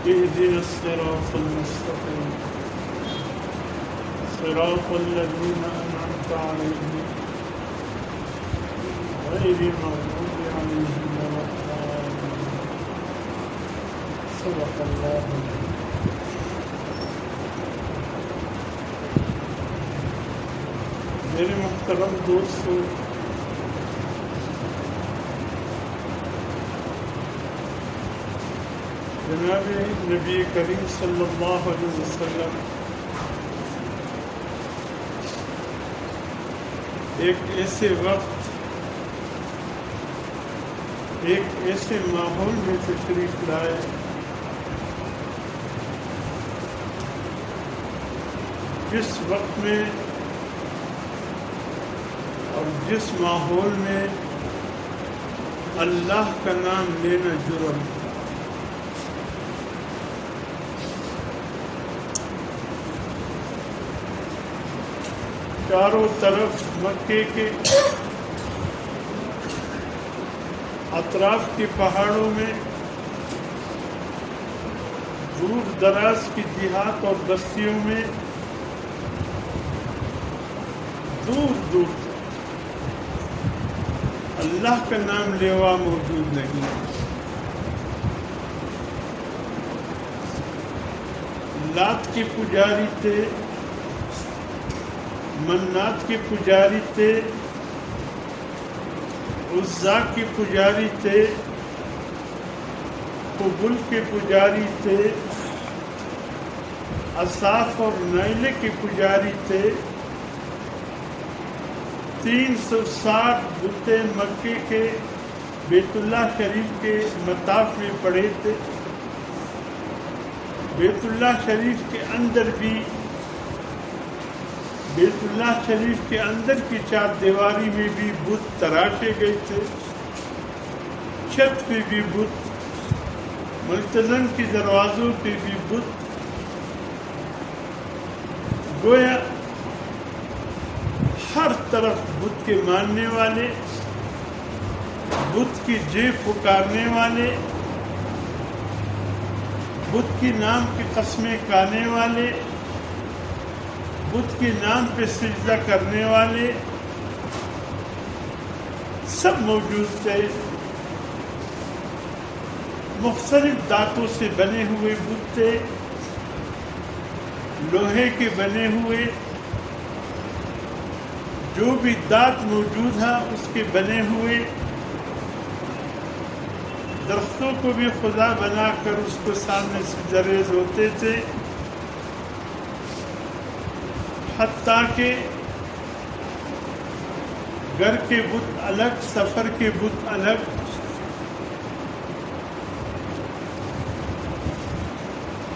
اهدنا الصراط المستقيم صراط الذين أنعمت عليهم غير المغضوب عليهم ولا الضالين. صدق الله العظيم. میرے محترم دوستو، جناب نبی کریم صلی اللہ علیہ وسلم ایک ایسے وقت، ایک ایسے ماحول میں تشریف لائے جس وقت میں اور جس ماحول میں اللہ کا نام لینا جرم ہے۔ چاروں طرف مکے کے اطراف کے پہاڑوں میں، دور دراز کی دیہات اور بستیوں میں دور دور اللہ کا نام لیوا موجود نہیں۔ لات کے پجاری تھے، منات کے پجاری تھے، عزا کے پجاری تھے، قبل کے پجاری تھے، اصاف اور نائلے کے پجاری تھے۔ 360 بتیں مکے کے بیت اللہ شریف کے مطاف میں پڑے تھے۔ بیت اللہ شریف کے اندر بھی، بیت اللہ شریف کے اندر کی چار دیواری میں بھی بت تراشے گئے تھے، چھت پہ بھی بت، ملتزم کے دروازوں پہ بھی بت۔ گویا ہر طرف بت کے ماننے والے، بت کی جے پکارنے والے، بت کے نام کی قسمیں کھانے والے، بت کے نام پہ سجدہ کرنے والے سب موجود تھے۔ مختلف دانتوں سے بنے ہوئے بت تھے، لوہے کے بنے ہوئے، جو بھی دانت موجود ہے اس کے بنے ہوئے۔ درختوں کو بھی خدا بنا کر اس کو سامنے سجدہ ریز ہوتے تھے، حتیٰ کہ گھر کے بت الگ، سفر کے بت الگ۔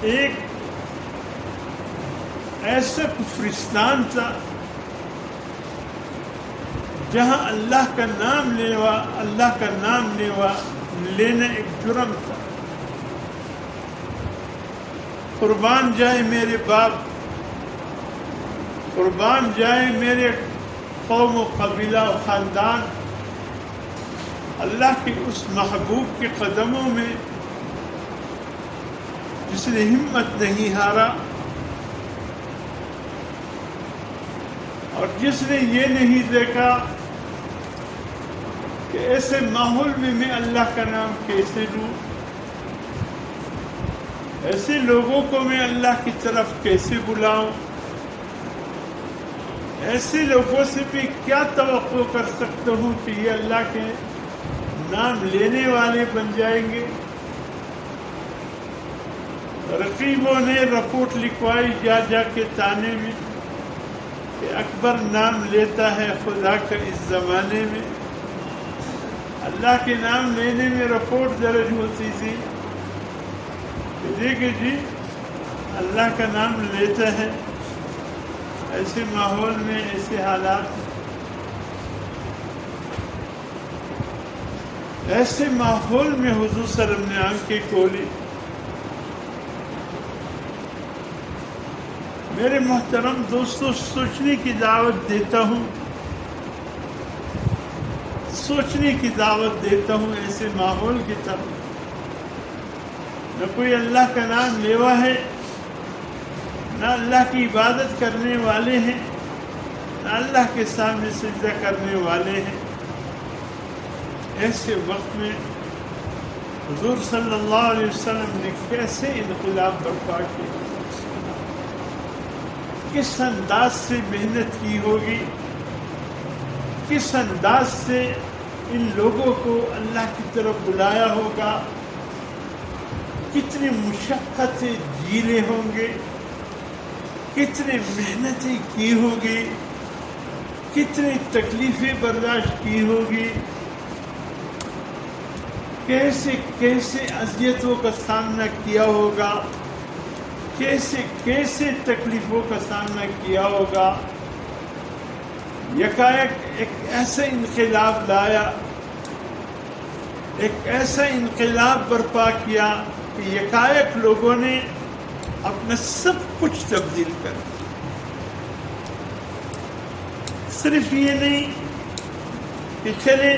ایک ایسا کفرستان تھا جہاں اللہ کا نام لینا ایک جرم تھا۔ قربان جائے میرے باپ، قربان جائے میرے قوم و قبیلہ و خاندان، اللہ کے اس محبوب کے قدموں میں جس نے ہمت نہیں ہارا اور جس نے یہ نہیں دیکھا کہ ایسے ماحول میں میں اللہ کا نام کیسے لوں، ایسے لوگوں کو میں اللہ کی طرف کیسے بلاؤں، ایسے لوگوں سے بھی کیا توقع کر سکتا ہوں کہ یہ اللہ کے نام لینے والے بن جائیں گے۔ رقیبوں نے رپورٹ لکھوائی جا کے تانے میں کہ اکبر نام لیتا ہے خدا کا اس زمانے میں۔ اللہ کے نام لینے میں رپورٹ درج ہوتی تھی، دیکھیں جی اللہ کا نام لیتا ہے۔ ایسے ماحول میں، ایسے حالات، ایسے ماحول میں حضور صلی اللہ علیہ وسلم نے آنکھیں کھولی۔ میرے محترم دوستو، سوچنے کی دعوت دیتا ہوں، سوچنے کی دعوت دیتا ہوں ایسے ماحول کی طرف نہ کوئی اللہ کا نام لیوا ہے، نہ اللہ کی عبادت کرنے والے ہیں، نہ اللہ کے سامنے سجدہ کرنے والے ہیں۔ ایسے وقت میں حضور صلی اللہ علیہ وسلم نے کیسے انقلاب برپا کیا، کس انداز سے محنت کی ہوگی، کس انداز سے ان لوگوں کو اللہ کی طرف بلایا ہوگا، کتنی مشقتیں جھیلے ہوں گے، کتنی محنتیں کی ہوگی، کتنی تکلیفیں برداشت کی ہوگی، کیسے کیسے اذیتوں کا سامنا کیا ہوگا، کیسے کیسے تکلیفوں کا سامنا کیا ہوگا۔ یکایک ایک ایسا انقلاب لایا، ایک ایسا انقلاب برپا کیا کہ یکایک لوگوں نے اپنا سب کچھ تبدیل کر دیا۔ صرف یہ نہیں کہ چلے،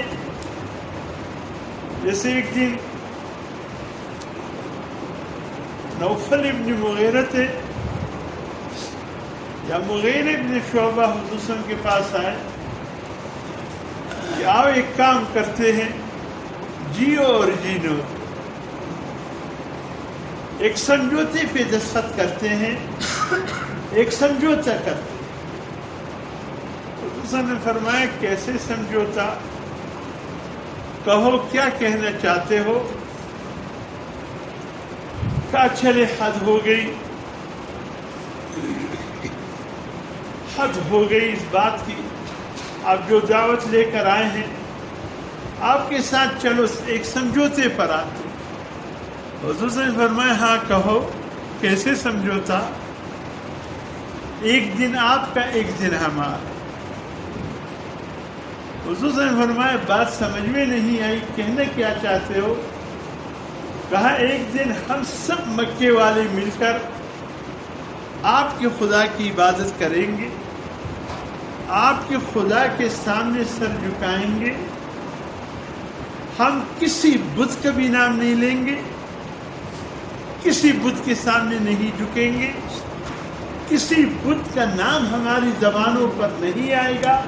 جیسے ایک دن نوفل ابن مغیرہ تھے یا مغیرہ ابن شعبہ حضور صلی اللہ علیہ وسلم کے پاس آئے کہ آؤ ایک کام کرتے ہیں، جیو اور جینو، ایک سمجھوتے پہ دستخط کرتے ہیں، ایک سمجھوتا کرتے ہیں۔ حضور صلی اللہ علیہ وسلم نے فرمایا کیسے سمجھوتا؟ کہو کیا کہنا چاہتے ہو؟ کہا چلے حد ہو گئی، حد ہو گئی اس بات کی، آپ جو دعوت لے کر آئے ہیں آپ کے ساتھ چلو ایک سمجھوتے پر آتے۔ حضور سے فرمایا ہاں کہو کیسے سمجھوتا؟ ایک دن آپ کا ایک دن ہمارا۔ حضور سے فرمایا بات سمجھ میں نہیں آئی، کہنا کیا چاہتے ہو؟ کہا ایک دن ہم سب مکے والے مل کر آپ کے خدا کی عبادت کریں گے، آپ کے خدا کے سامنے سر جھکائیں گے، ہم کسی بت کا بھی نام نہیں لیں گے، کسی بت کے سامنے نہیں جھکیں گے، کسی بت کا نام ہماری زبانوں پر نہیں آئے گا۔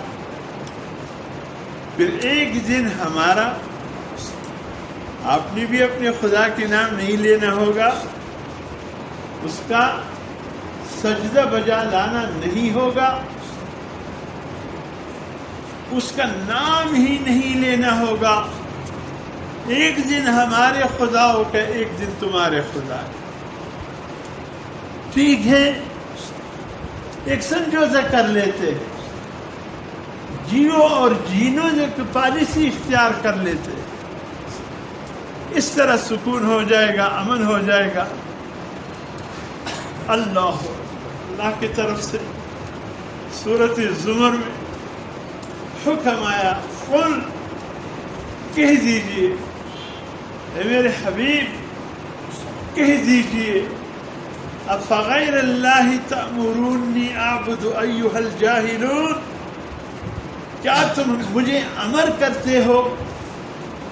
پھر ایک دن ہمارا، آپ نے بھی اپنے خدا کے نام نہیں لینا ہوگا، اس کا سجدہ بجا لانا نہیں ہوگا، اس کا نام ہی نہیں لینا ہوگا۔ ایک دن ہمارے خدا ہوگا، ایک دن تمہارے خدا۔ ٹھیک ہے، ایک سمجھوتا کر لیتے، جیو اور جینو جو پالیسی اختیار کر لیتے، اس طرح سکون ہو جائے گا، امن ہو جائے گا۔ اللہ کی طرف سے سورۃ الزمر میں حکم آیا، قل کہہ دیجئے، اے میرے حبیب کہہ دیجئے، افغیر اللہ تأمرونی اعبد ایھا الجاہلون، کیا تم مجھے امر کرتے ہو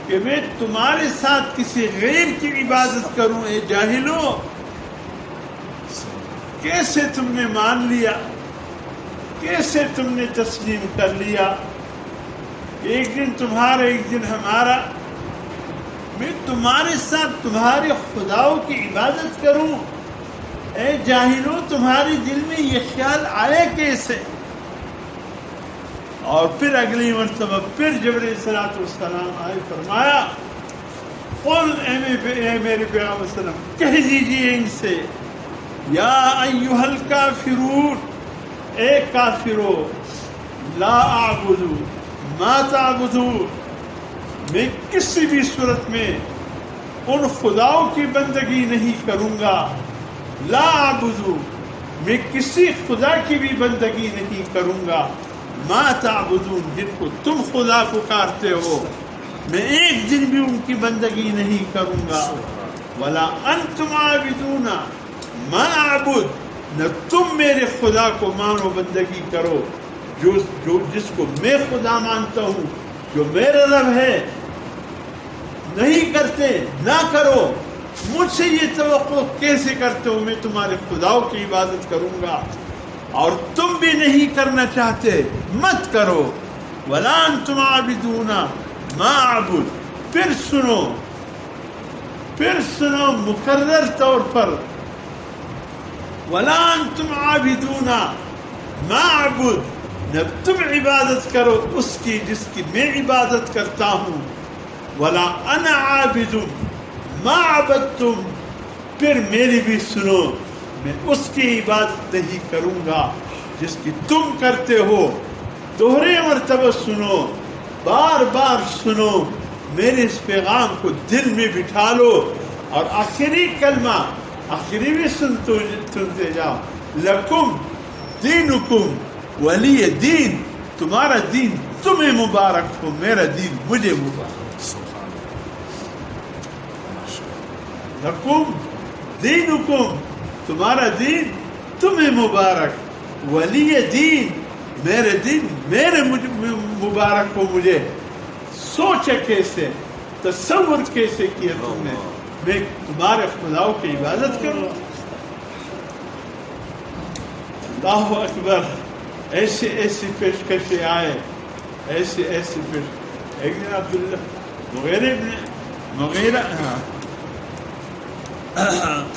کہ میں تمہارے ساتھ کسی غیر کی عبادت کروں؟ اے جاہلوں، کیسے تم نے مان لیا، کیسے تم نے تسلیم کر لیا؟ ایک دن تمہارا ایک دن ہمارا، میں تمہارے ساتھ تمہارے خداؤں کی عبادت کروں؟ اے جاہلوں، تمہارے دل میں یہ خیال آیا کیسے؟ اور پھر اگلی مرتبہ پھر جبرائیل صلاۃ والسلام آئے، فرمایا قل، اے میرے پیغمبر صلی اللہ علیہ وسلم کہہ دیجیے ان سے، یا ایھا الکافرون، اے کافرو، لا اعبد ما تعبدون، میں کسی بھی صورت میں ان خداؤں کی بندگی نہیں کروں گا، لا اعبد، میں کسی خدا کی بھی بندگی نہیں کروں گا، ما تعبدون، جن کو تم خدا پکارتے ہو میں ایک دن بھی ان کی بندگی نہیں کروں گا، ولا انتم عابدون ما اعبد، نہ تم میرے خدا کو مانو بندگی کرو جو جس کو میں خدا مانتا ہوں، جو میرا رب ہے۔ نہیں کرتے، نہ کرو، مجھ سے یہ توقع کیسے کرتے ہو میں تمہارے خداؤں کی عبادت کروں گا اور تم بھی نہیں کرنا چاہتے، مت کرو. وَلَا أَنْتُمْ عَابِدُونَ مَا أَعْبُدُ. پھر سنو مکرر طور پر وَلَا أَنْتُمْ عَابِدُونَ مَا أَعْبُدُ. نہ تم عبادت کرو اس کی جس کی میں عبادت کرتا ہوں. وَلَا أَنَا عَابِدٌ مَا عَبَدْتُمْ. پھر میری بھی سنو، میں اس کی عبادت نہیں کروں گا جس کی تم کرتے ہو. دوہرے مرتبہ سنو، بار بار سنو، میرے اس پیغام کو دل میں بٹھا لو. اور آخری کلمہ، آخری بھی سنتے جاؤ. لکم دینکم ولی دین. تمہارا دین تمہیں مبارک ہو، میرا دین مجھے مبارک. لکم دینکم، تمہارا دین تمہیں مبارک. ولی دین، میرے دین میرے مبارک ہو مجھے. سوچا کیسے، تصور کیسے کیا تم نے میں تمہارے خداؤں کی عبادت کروں. اللہ اکبر. ایسے ایسی پیشکشیں آئے، ایسے ایسی پیش. ایک دن عبداللہ مغیرہ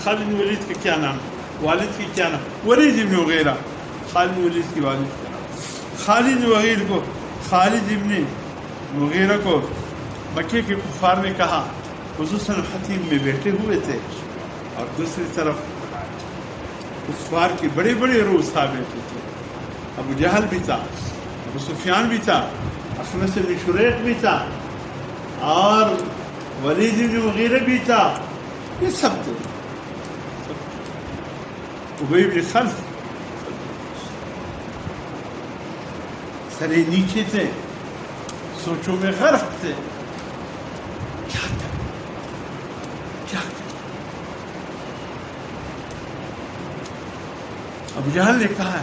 خالد بن ولید کا کیا نام، والد کی کیا نام، ولید بن مغیرہ، خالد بن ولید کی والد کا نام. خالد بن مغیرہ کو مکے کے کفار نے کہا، خصوصاً حتیم میں بیٹھے ہوئے تھے اور دوسری طرف کفار کے بڑے بڑے روسا بیٹھے تھے. ابو جہل بھی تھا، ابو سفیان بھی تھا، اخنس بن شریق بھی تھا اور ولید بن مغیرہ بھی تھا. یہ سب تھے. ابی بن خلف سرے نیچے تھے، سوچوں میں غرق تھے. کیا کریں کیا کریں. ابو جہل نے کہا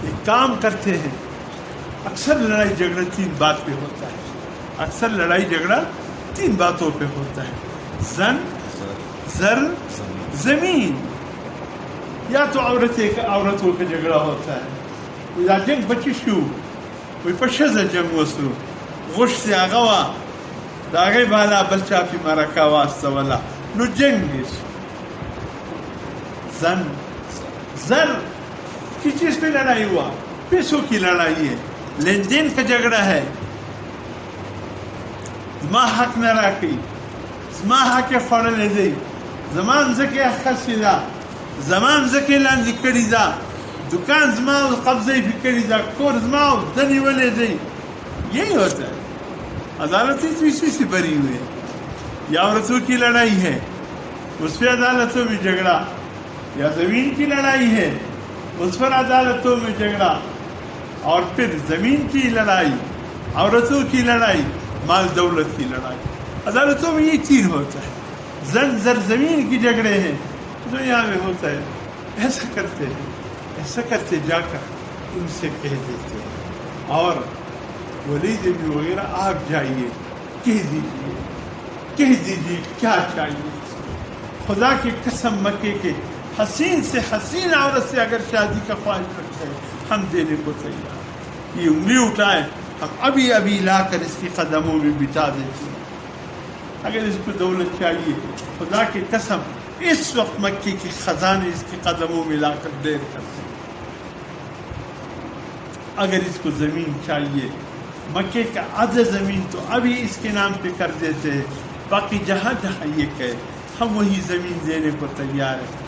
ایک کام کرتے ہیں. اکثر لڑائی جھگڑا تین بات پہ ہوتا ہے، اکثر لڑائی جھگڑا تین باتوں پہ ہوتا ہے. زر زمین، یا تو عورتوں کا جھگڑا ہوتا ہے. یا جنگ بچی شو وی پشزه جنگ وسلو غشت آغوا داغی بالا بلچا پی مرکا واسطه والا نو جنگ بیش. زر کی چیز پہ لڑائی ہوا؟ پیسوں کی لڑائی ہے، لین دین کا جھگڑا ہے. زما حق نہ راکی، زما حق خوڑلے دی، زمان زکی اخصی دا، زمان زکی لاندی کری دا، دکان زما قبضے بھی کری دا، کور زما دنی ولے دی. یہی ہوتا ہے. عدالتیں تو اسی سے بری ہوئی ہے. یا عورتوں کی لڑائی ہے، اس پہ عدالتوں میں جھگڑا. یا زمین کی لڑائی ہے، اس پر عدالتوں میں جھگڑا. اور پھر زمین کی لڑائی، عورتوں کی لڑائی، مال دولت کی لڑائی. عدالتوں میں یہ تین ہوتا ہے. زر زمین کی جھگڑے ہیں دنیا میں ہوتا ہے. ایسا کرتے ہیں، ایسا کرتے جا کر ان سے کہہ دیتے ہیں. اور ولید بن مغیرہ آپ جائیے کہہ دیجیے کیا چاہیے. خدا کی قسم مکے کے حسین سے حسین عورت سے اگر شادی کا خواہش رکھتے ہیں ہم دینے کو تیار. یہ انگلی اٹھائیں، ہم ابھی لا کر اس کی قدموں میں بٹا دیتے ہیں. اگر اس کو دولت چاہیے، خدا کی قسم اس وقت مکی کے خزانے اس کے قدموں میں لا کر دیر کرتے ہیں. اگر اس کو زمین چاہیے، مکے کا آدھا زمین تو ابھی اس کے نام پہ کر دیتے ہیں. باقی جہاں جہاں یہ کہے ہم وہی زمین دینے کو تیار ہیں.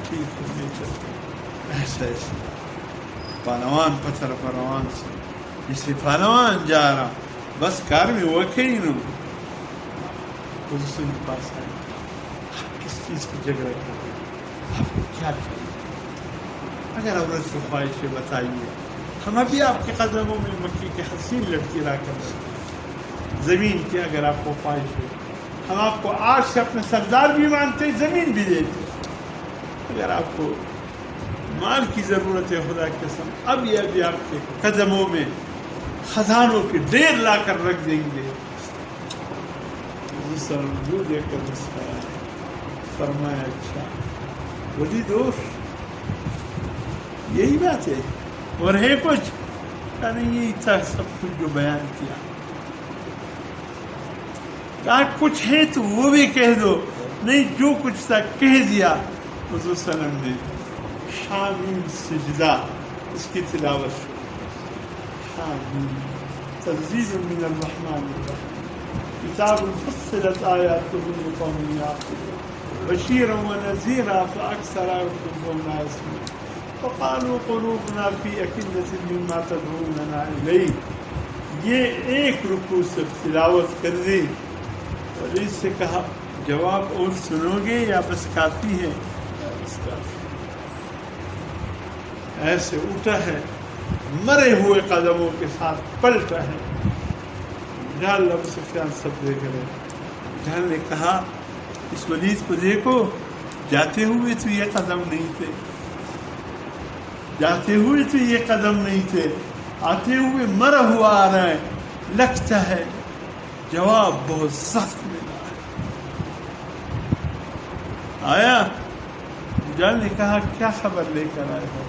ٹھیک ہے چلتے ایسا ایسا پہلوان پتھر پروان سے جسے پہلوان جا رہا بس کار میں وہ کہیں نو حضور کے پاس آئے. آپ کس چیز کی جھگڑا کریں، آپ کو کیا چاہیے؟ اگر عورت کی خواہش ہے بتائیے، ہم ابھی آپ کے قدموں میں مکی کے حسین لڑکی لا کر زمین کی اگر آپ کو خواہش ہے ہم آپ کو آج سے اپنے سردار بھی مانتے، زمین بھی دیتے. اگر آپ کو مال کی ضرورت ہے خدا کی قسم ابھی آپ کے قدموں میں خزانوں کے ڈھیر لا کر رکھ دیں گے. حضور منہ دے کر مسکرایا، فرمایا اچھا بولی دوست یہی بات ہے اور ہے کچھ؟ نہیں یہی تھا سب کچھ جو بیان کیا۔ کہا کچھ ہے تو وہ بھی کہہ دو۔ نہیں جو کچھ تھا کہہ دیا۔ حضور صلی اللہ علیہ وسلم نے حامیم سجدہ اس کی تلاوت شروع۔ حامیم تنزیل من الرحمن الرحیم کتاب فصلت آیاتہ لقوم یعقلون بشیرا ونذیرا فاکثرهم لا یسمعون وقالوا قلوبنا فی اکنۃ مما تدعوننا الیہ۔ یہ ایک رکوع سے تلاوت کر دی اور اس سے کہا جواب اور سنو گے یا بس کافی ہے؟ بس کافی۔ ایسے اٹھا ہے، مرے ہوئے قدموں کے ساتھ پلٹا ہے۔ جہل ابو سفیان سب دیکھ رہے۔ جہل نے کہا اس ولید کو دیکھو، جاتے ہوئے تو یہ قدم نہیں تھے، جاتے ہوئے تو یہ قدم نہیں تھے، آتے ہوئے مرا ہوا آ رہا ہے، لگتا ہے جواب بہت سخت ملا ہے۔ آیا جہل نے کہا کیا خبر لے کر آئے ہو؟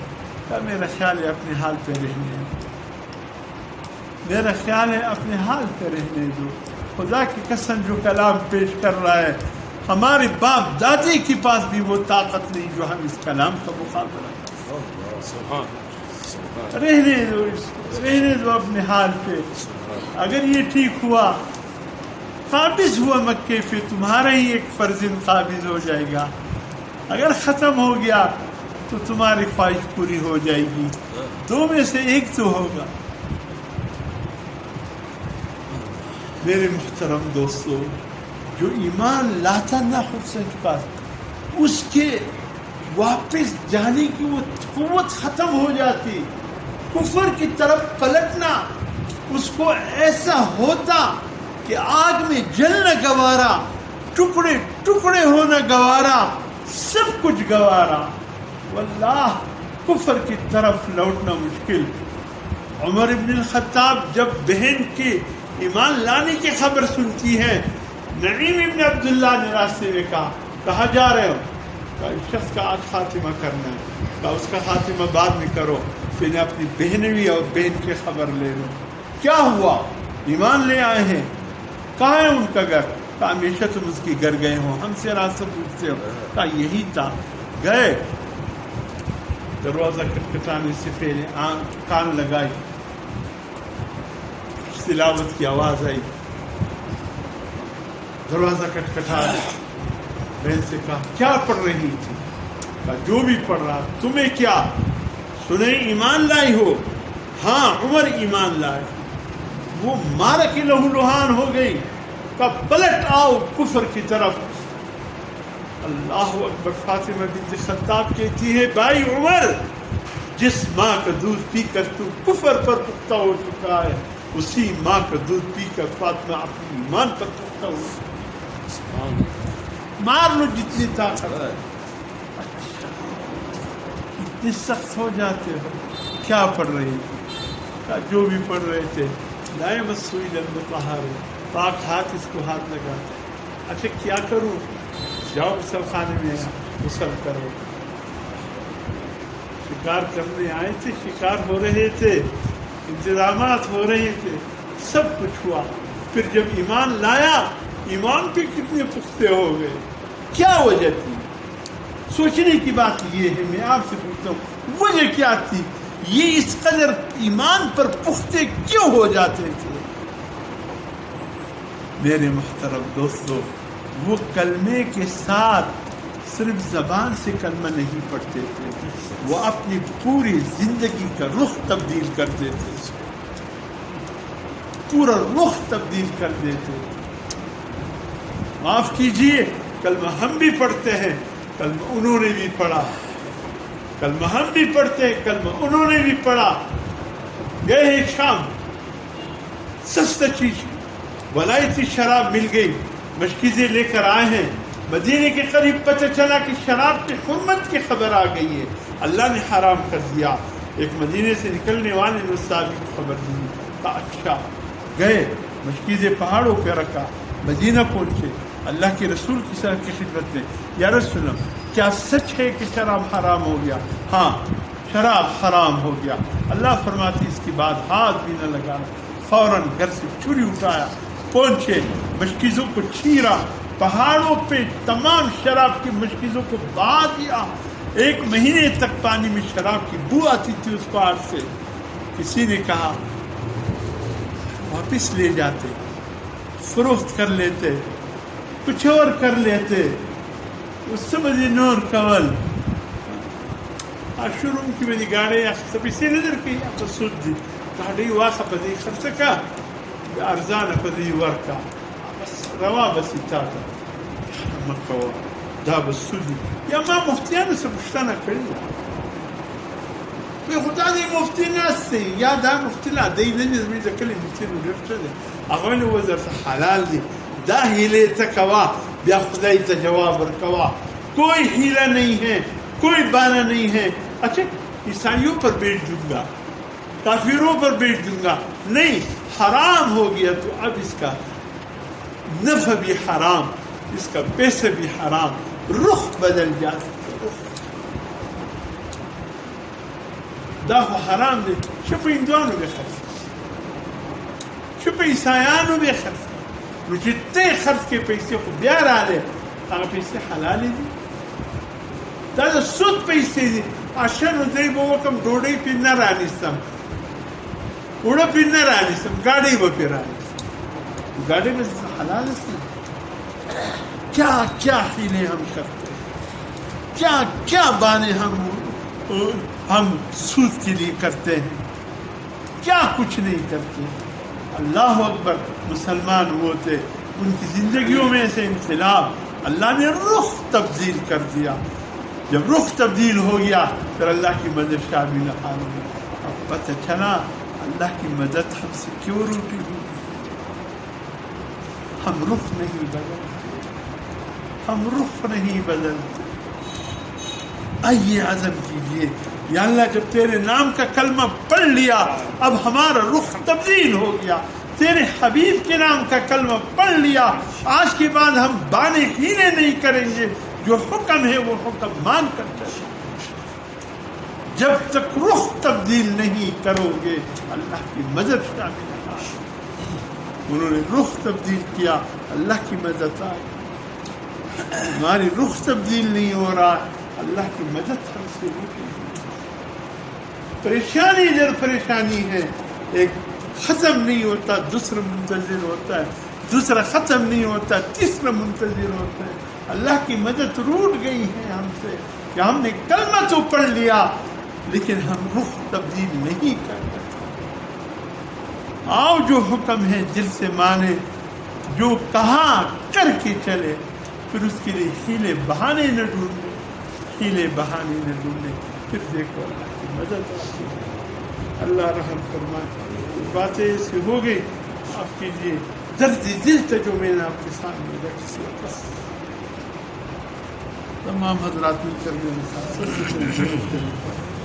کہا میرا خیال ہے اپنے حال پہ رہنے دو، میرا خیال ہے اپنے حال پہ رہنے دو۔ خدا کی قسم جو کلام پیش کر رہا ہے، ہمارے باپ دادی کے پاس بھی وہ طاقت نہیں جو ہم اس کلام کا مقابلہ کریں۔ رہنے دو اس کو، رہنے دو اپنے حال پہ۔ اگر یہ ٹھیک ہوا، قابض ہوا مکے پہ، تمہارا ہی ایک فرزند قابض ہو جائے گا۔ اگر ختم ہو گیا تو تمہاری خواہش پوری ہو جائے گی، دو میں سے ایک تو ہوگا۔ میرے محترم دوستو، جو ایمان لاتا نہ خود سے چکا، اس کے واپس جانے کی وہ قوت ختم ہو جاتی، کفر کی طرف پلٹنا اس کو ایسا ہوتا کہ آگ میں جلنا گوارا، ٹکڑے ٹکڑے ہونا گوارا، سب کچھ گوارا، واللہ کفر کی طرف لوٹنا مشکل۔ عمر ابن الخطاب جب بہن کے ایمان لانے کی خبر سنتی ہے، نعیم ابن عبداللہ نے راستے میں کہا کہاں جا رہے ہو؟ کہا اس شخص کا آج خاتمہ کرنا ہے۔ کہا اس کا خاتمہ بعد میں کرو، پھر اپنی بہنوی اور بہن کی خبر لے لو۔ کیا ہوا؟ ایمان لے آئے ہیں، کہاں ہے ان کا گھر؟ کہا ہمیشہ تم اس کے گھر گئے ہو، ہم سے راستہ پوچھتے ہو۔ کہا یہی تھا۔ گئے، دروازہ کھٹکھٹانے سے پہلے کان لگائی، تلاوت کی آواز آئی، دروازہ کھٹکھٹا، بہن سے کہا کیا پڑھ رہی تھی؟ کہا جو بھی پڑھ رہا۔ تمہیں کیا سنیں ایمان لائی ہو؟ ہاں عمر ایمان لائے۔ وہ مارا کی لہو لہان ہو گئی۔ کہا پلٹ آؤ کفر کی طرف۔ اللہ اکبر۔ فاطمہ بنت خطاب کہتی ہے بھائی عمر، جس ماں کا دودھ پی کر تو کفر پر پختہ ہو چکا ہے، اسی ماں کا دودھ پی کر فاطمہ اپنی ایمان پر پختہ ہو چکا ہے۔ مار لو جتنی طاقت ہے۔ اچھا اتنے سخت ہو جاتے ہو؟ کیا پڑھ رہی تھی؟ کہا جو بھی پڑھ رہے تھے، لائے مسوئی للمطہر، پاک ہاتھ اس کو ہاتھ لگاتے۔ اچھا کیا کروں؟ جاؤ غسل خانے میں غسل کرو۔ شکار کرنے آئے تھے، شکار ہو رہے تھے، انتظامات ہو رہے تھے، سب کچھ ہوا۔ پھر جب ایمان لایا، ایمان پہ کتنے پختے ہو گئے؟ کیا وجہ تھی؟ سوچنے کی بات یہ ہے، میں آپ سے پوچھتا ہوں وجہ کیا تھی؟ یہ اس قدر ایمان پر پختے کیوں ہو جاتے تھے؟ میرے محترم دوستو، وہ کلمے کے ساتھ صرف زبان سے کلمہ نہیں پڑھتے تھے، وہ اپنی پوری زندگی کا رخ تبدیل کر دیتے تھے، پورا رخ تبدیل کر دیتے۔ معاف کیجئے، کلمہ ہم بھی پڑھتے ہیں، کلمہ انہوں نے بھی پڑھا، کلمہ ہم بھی پڑھتے ہیں، کلمہ انہوں نے بھی پڑھا۔ گئے ہیں شام، سستا چیز ولایتی شراب مل گئی، مشکیزیں لے کر آئے ہیں، مدینے کے قریب پتہ چلا کہ شراب کی حرمت کی خبر آ گئی ہے، اللہ نے حرام کر دیا۔ ایک مدینے سے نکلنے والے نے اس صحابی کو خبر دی۔ کہا اچھا، گئے مشکیزیں پہاڑوں پہ رکھا، مدینہ پہنچے، اللہ کے رسول کی سر کی خدمت میں، یا رسول اللہ کیا سچ ہے کہ شراب حرام ہو گیا؟ ہاں شراب حرام ہو گیا۔ اللہ فرماتی اس کے بعد ہاتھ بھی نہ لگا، فوراً گھر سے چھری اٹھایا، پہنچے، مشکیزوں کو چیرا، پہاڑوں پہ تمام شراب کی مشکیزوں کو بہا دیا۔ 1 مہینے تک پانی میں شراب کی بو آتی تھی اس پہاڑ سے۔ کسی نے کہا واپس لے جاتے، فروخت کر لیتے، کچھ اور کر لیتے، اس سے مجھے نور کول شروع کی میری گاڑی سبھی سے نظر کی تو سود دی گاڑی واقع پدی خرچ کا ارزان پدی ورکا بس روا بس تاتا مکوا دا بس سودی یا ما مفتیان سے پشتانا کری بے خدا دی مفتی ناستی یا دا مفتی لا دی نجز میزا کلی مفتی نو گرفت دے اغوانی وزر حلال دی دا ہیلے تکوا بیا خدای تا جواب رکوا، کوئی ہیلہ نہیں ہے، کوئی بانہ نہیں ہے۔ اچھا عیسائیوں پر بیچ دوں گا، کافروں پر بیچ دوں گا، نہیں، حرام ہو گیا تو اب اس کا نفع بھی حرام، اس کا پیسے بھی حرام، رخ بدل جاتا ہے۔ دا حرام دے شپ ہندوانو بے خرچ، شپ عیسائیانو بے خرچ، نو جتنے خرچ کے پیسے کو بیا را لے آگا پیسے حلالی دی، دا سود پیسے دی۔ اشنو دی بو کم ڈوڑی پی نہ رانیستم، اوڑا پی نہ رانیستم، گاڑی با پی رانیستم، گاڑی میں حلال اسم۔ کیا کیا حیلے ہم کرتے ہیں، کیا کیا بانے ہم سود کے لیے کرتے ہیں، کیا کچھ نہیں کرتے۔ اللہ اکبر، مسلمان ہوتے ان کی زندگیوں میں سے انقلاب، اللہ نے رخ تبدیل کر دیا۔ جب رخ تبدیل ہو گیا پھر اللہ کی مدد شامل حال ہوئی۔ اب پتہ چلا اللہ کی مدد ہم سے کیوں روٹی ہوئی، ہم رخ نہیں بدلتے، ہم رخ نہیں بدلتے۔ آئیے عزم کیجئے، یا اللہ جب تیرے نام کا کلمہ پڑھ لیا اب ہمارا رخ تبدیل ہو گیا، تیرے حبیب کے نام کا کلمہ پڑھ لیا، آج کے بعد ہم بانے ہینے نہیں کریں گے، جو حکم ہے وہ حکم مان کر چلیں۔ جب تک رخ تبدیل نہیں کرو گے اللہ کی مدد شامل ہے۔ انہوں نے رخ تبدیل کیا، اللہ کی مدد آئی۔ ہماری رخ تبدیل نہیں ہو رہا، اللہ کی مدد ہم سے نہیں۔ پریشانی در پریشانی ہے، ایک ختم نہیں ہوتا دوسرا منتظر ہوتا ہے، دوسرا ختم نہیں ہوتا تیسرا منتظر ہوتا ہے۔ اللہ کی مدد روٹ گئی ہے ہم سے کہ ہم نے کلمہ تو پڑھ لیا لیکن ہم رخ تبدیل نہیں کر سکتے۔ آؤ جو حکم ہے دل سے مانے، جو کہا کر کے چلے، پھر اس کے لیے ہیلے بہانے نہ ڈھونڈے، ہیلے بہانے نہ ڈھونڈے، پھر دیکھو اللہ کی مدد آتی ہے۔ اللہ رحم فرمائے۔ باتیں ایسی ہو گئی، آپ کیجیے، درد دل تھا جو میں نے آپ کے سامنے رکھی، بس تمام حضرات مل کر میرے ساتھ